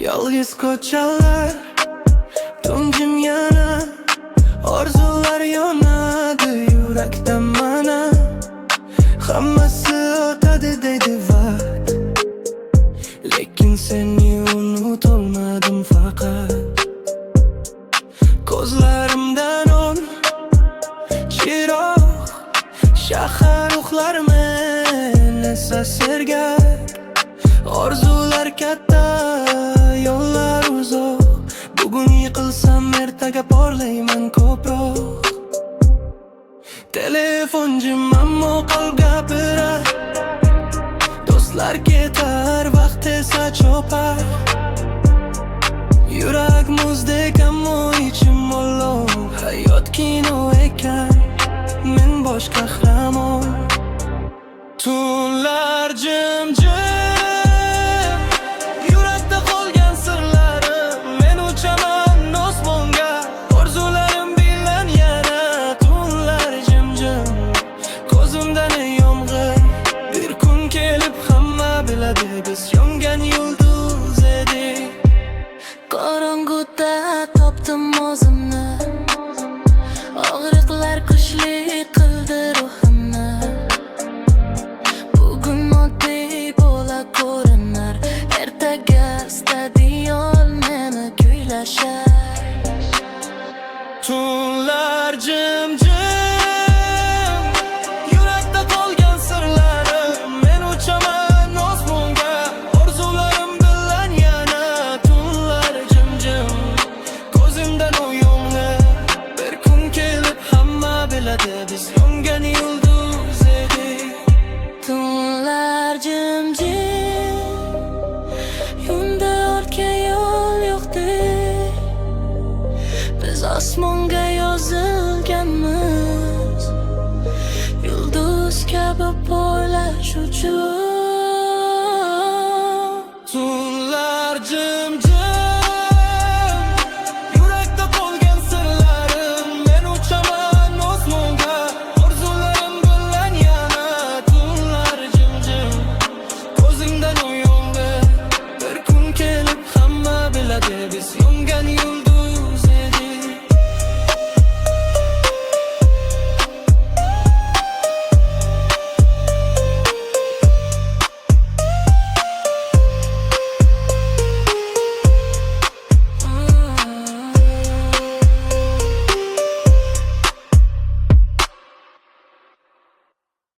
Yolg'iz ko'chalar, tunjim yana, orzular yonadi yurakda mana. Hammasi o'tadi deydi vaqt, lekin seni unutolmadim faqat. Ko'zlarimdan nur, chiroq, shahar uxlar men esa sergak. Orzular katta, yo'llar uzoq. Bugun yiqilsam ertaga porlayman ko'proq. Telefon jim ammo qalb gapirar, do'stlar ketar, vaqt esa chopar. Yurak muzdek ammo ichim olov. Hayot kino ekan, men bosh qahramon. Tunlar jimjit, yurakda qolgan sirlarim. Men uchaman osmonga, orzularim bilan yana. Tunlar jimjit, ko'zimdan yomg'ir. Bir kun kelib hamma biladi, biz yongan yulduz edik. Qorong'uda topdim o'zimni, og'riqlar kuchli qildi ruhimni. Bugun oddiy bo'la ko'rinar, ertaga stadion meni kuylashar. Tunlar jimjit, yurakda qolgan sirlarim. Men uchaman osmonga, orzularim bilan yana. Tunlar jimjit, ko'zimdan yomg'ir. Bir kun kelib hamma biladi, biz yongan yulduz edik. Tunlar jimjit, yonda ortga yo'l yo'qdek. Biz osmonga yozilganmiz, yulduz kabi porlash uchun. Tunlar jimjit, yurakda qolgan sirlarim. Men uchaman osmonga, orzularim bilan yana. Tunlar jimjit, ko'zingdan yomg'ir. Bir kun kelib hamma biladi, biz